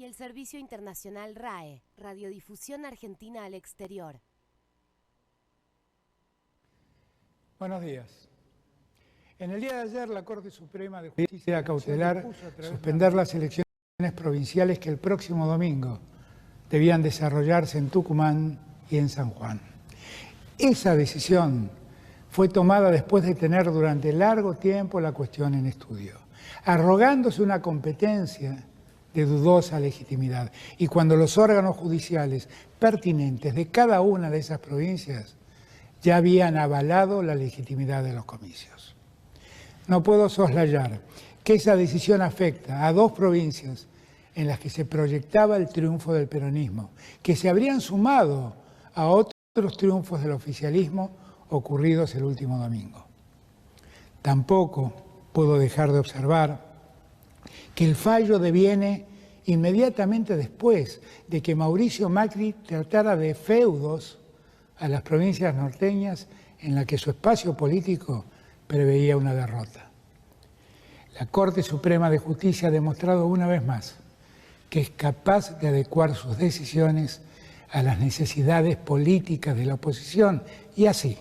el Servicio Internacional RAE, Radiodifusión Argentina al Exterior. Buenos días. En el día de ayer, la Corte Suprema de Justicia cautelar suspender las elecciones provinciales que el próximo domingo debían desarrollarse en Tucumán y en San Juan. Esa decisión fue tomada después de tener durante largo tiempo la cuestión en estudio, arrogándose una competencia de dudosa legitimidad. Y cuando los órganos judiciales pertinentes de cada una de esas provincias ya habían avalado la legitimidad de los comicios. No puedo soslayar que esa decisión afecta a dos provincias en las que se proyectaba el triunfo del peronismo, que se habrían sumado a otros triunfos del oficialismo ocurridos el último domingo. Tampoco puedo dejar de observar que el fallo deviene inmediatamente después de que Mauricio Macri tratara de feudos a las provincias norteñas en las que su espacio político preveía una derrota. La Corte Suprema de Justicia ha demostrado una vez más que es capaz de adecuar sus decisiones a las necesidades políticas de la oposición y así,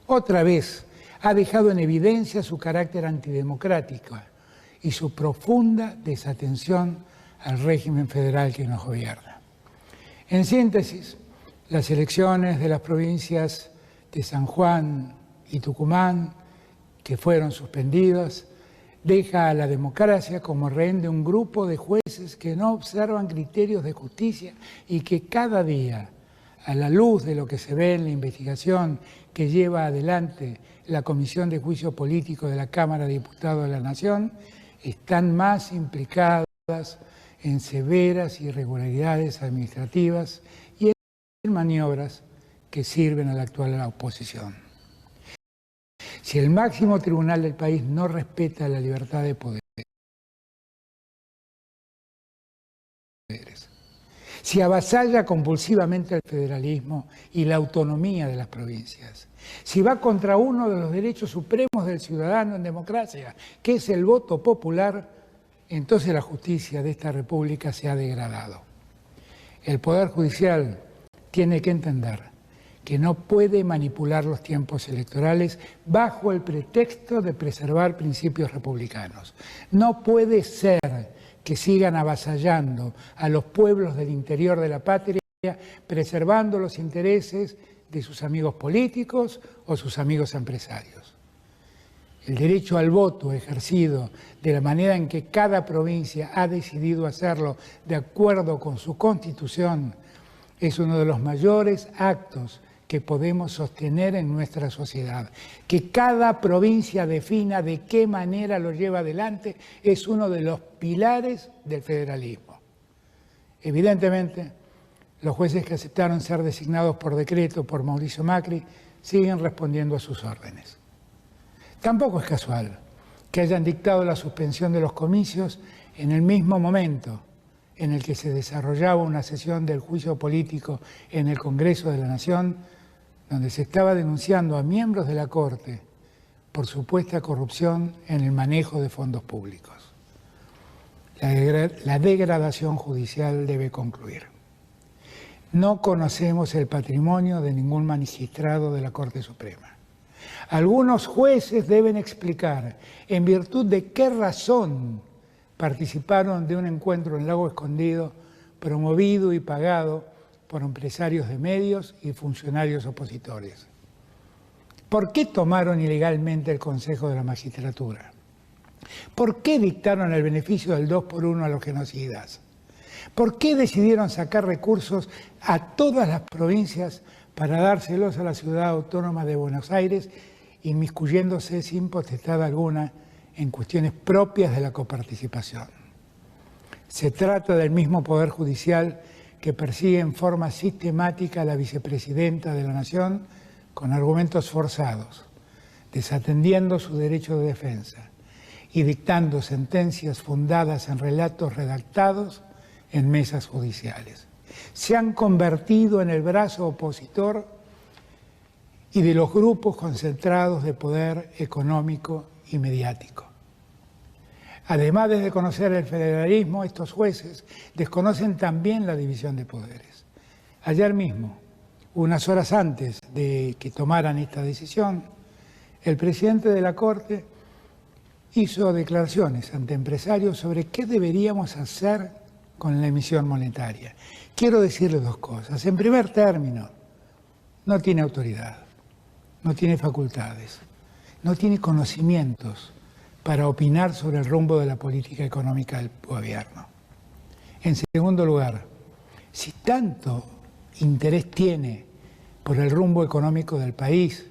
otra vez, ha dejado en evidencia su carácter antidemocrático y su profunda desatención al régimen federal que nos gobierna. En síntesis, las elecciones de las provincias de San Juan y Tucumán, que fueron suspendidas, deja a la democracia como rehén de un grupo de jueces que no observan criterios de justicia y que cada día, a la luz de lo que se ve en la investigación que lleva adelante la Comisión de Juicio Político de la Cámara de Diputados de la Nación, están más implicadas en severas irregularidades administrativas y en maniobras que sirven a la actual oposición. Si el máximo tribunal del país no respeta la libertad de poderes, si avasalla compulsivamente el federalismo y la autonomía de las provincias, si va contra uno de los derechos supremos del ciudadano en democracia, que es el voto popular, entonces la justicia de esta república se ha degradado. El Poder Judicial tiene que entender que no puede manipular los tiempos electorales bajo el pretexto de preservar principios republicanos. No puede ser que sigan avasallando a los pueblos del interior de la patria, preservando los intereses de sus amigos políticos o sus amigos empresarios. El derecho al voto ejercido de la manera en que cada provincia ha decidido hacerlo de acuerdo con su constitución es uno de los mayores actos que podemos sostener en nuestra sociedad. Que cada provincia defina de qué manera lo lleva adelante es uno de los pilares del federalismo. Evidentemente, los jueces que aceptaron ser designados por decreto por Mauricio Macri siguen respondiendo a sus órdenes. Tampoco es casual que hayan dictado la suspensión de los comicios en el mismo momento en el que se desarrollaba una sesión del juicio político en el Congreso de la Nación, donde se estaba denunciando a miembros de la Corte por supuesta corrupción en el manejo de fondos públicos. La degradación judicial debe concluir. No conocemos el patrimonio de ningún magistrado de la Corte Suprema. Algunos jueces deben explicar en virtud de qué razón participaron de un encuentro en Lago Escondido promovido y pagado por empresarios de medios y funcionarios opositores. ¿Por qué tomaron ilegalmente el Consejo de la Magistratura? ¿Por qué dictaron el beneficio del 2x1 a los genocidas? ¿Por qué decidieron sacar recursos a todas las provincias para dárselos a la Ciudad Autónoma de Buenos Aires, inmiscuyéndose sin potestad alguna en cuestiones propias de la coparticipación? Se trata del mismo Poder Judicial que persigue en forma sistemática a la vicepresidenta de la Nación con argumentos forzados, desatendiendo su derecho de defensa y dictando sentencias fundadas en relatos redactados en mesas judiciales. Se han convertido en el brazo opositor y de los grupos concentrados de poder económico y mediático. Además de desconocer el federalismo, estos jueces desconocen también la división de poderes. Ayer mismo, unas horas antes de que tomaran esta decisión, el presidente de la Corte hizo declaraciones ante empresarios sobre qué deberíamos hacer con la emisión monetaria. Quiero decirle dos cosas. En primer término, no tiene autoridad, no tiene facultades, no tiene conocimientos para opinar sobre el rumbo de la política económica del gobierno. En segundo lugar, si tanto interés tiene por el rumbo económico del país,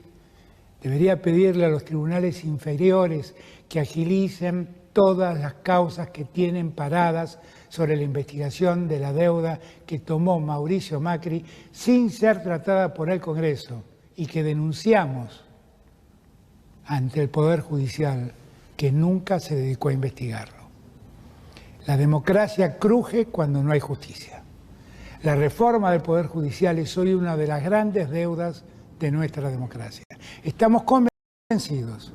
debería pedirle a los tribunales inferiores que agilicen todas las causas que tienen paradas sobre la investigación de la deuda que tomó Mauricio Macri sin ser tratada por el Congreso y que denunciamos ante el Poder Judicial, que nunca se dedicó a investigarlo. La democracia cruje cuando no hay justicia. La reforma del Poder Judicial es hoy una de las grandes deudas de nuestra democracia. Estamos convencidos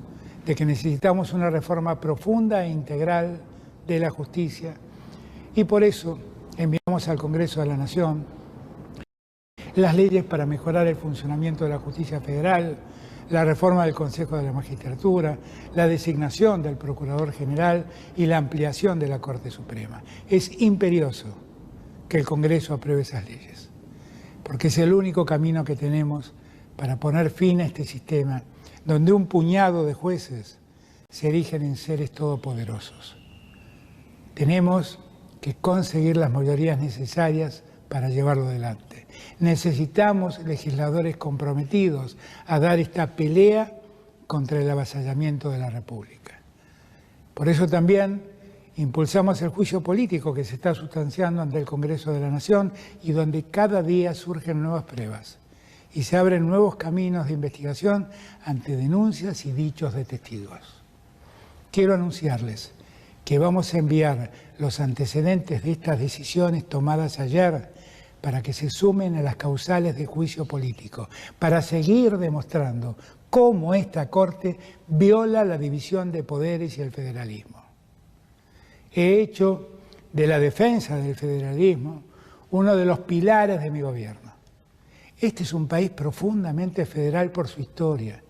de que necesitamos una reforma profunda e integral de la justicia y por eso enviamos al Congreso de la Nación las leyes para mejorar el funcionamiento de la justicia federal, la reforma del Consejo de la Magistratura, la designación del Procurador General y la ampliación de la Corte Suprema. Es imperioso que el Congreso apruebe esas leyes, porque es el único camino que tenemos para poner fin a este sistema donde un puñado de jueces se erigen en seres todopoderosos. Tenemos que conseguir las mayorías necesarias para llevarlo adelante. Necesitamos legisladores comprometidos a dar esta pelea contra el avasallamiento de la República. Por eso también impulsamos el juicio político que se está sustanciando ante el Congreso de la Nación y donde cada día surgen nuevas pruebas y se abren nuevos caminos de investigación ante denuncias y dichos de testigos. Quiero anunciarles que vamos a enviar los antecedentes de estas decisiones tomadas ayer para que se sumen a las causales de juicio político, para seguir demostrando cómo esta Corte viola la división de poderes y el federalismo. He hecho de la defensa del federalismo uno de los pilares de mi gobierno. Este es un país profundamente federal por su historia,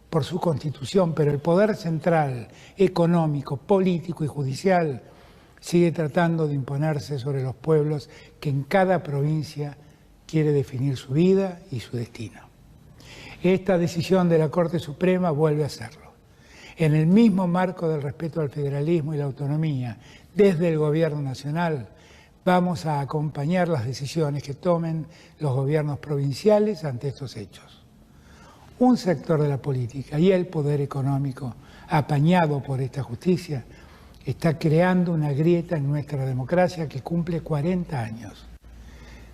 por su constitución, pero el poder central, económico, político y judicial sigue tratando de imponerse sobre los pueblos que en cada provincia quiere definir su vida y su destino. Esta decisión de la Corte Suprema vuelve a hacerlo. En el mismo marco del respeto al federalismo y la autonomía, desde el Gobierno Nacional, vamos a acompañar las decisiones que tomen los gobiernos provinciales ante estos hechos. Un sector de la política y el poder económico, apañado por esta justicia, está creando una grieta en nuestra democracia que cumple 40 años.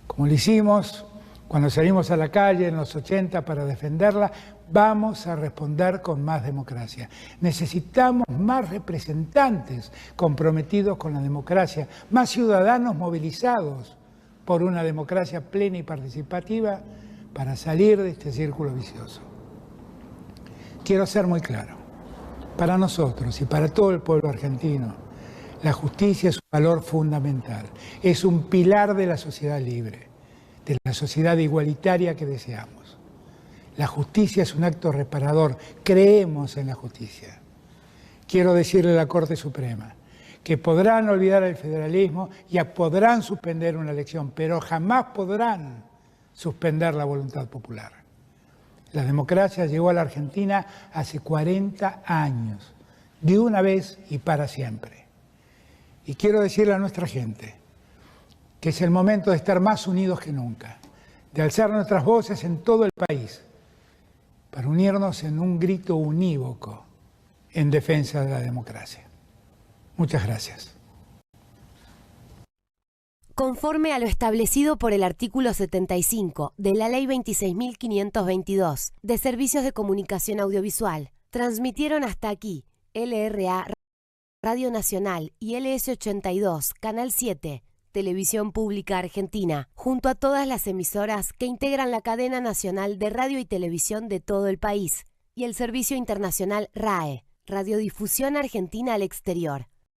Como lo hicimos cuando salimos a la calle en los 80 para defenderla, vamos a responder con más democracia. Necesitamos más representantes comprometidos con la democracia, más ciudadanos movilizados por una democracia plena y participativa para salir de este círculo vicioso. Quiero ser muy claro. Para nosotros y para todo el pueblo argentino, la justicia es un valor fundamental, es un pilar de la sociedad libre, de la sociedad igualitaria que deseamos. La justicia es un acto reparador, creemos en la justicia. Quiero decirle a la Corte Suprema que podrán olvidar el federalismo, ya podrán suspender una elección, pero jamás podrán suspender la voluntad popular. La democracia llegó a la Argentina hace 40 años, de una vez y para siempre. Y quiero decirle a nuestra gente que es el momento de estar más unidos que nunca, de alzar nuestras voces en todo el país, para unirnos en un grito unívoco en defensa de la democracia. Muchas gracias. Conforme a lo establecido por el artículo 75 de la Ley 26.522 de Servicios de Comunicación Audiovisual, transmitieron hasta aquí LRA Radio Nacional y LS82 Canal 7, Televisión Pública Argentina, junto a todas las emisoras que integran la cadena nacional de radio y televisión de todo el país, y el servicio internacional RAE, Radiodifusión Argentina al Exterior.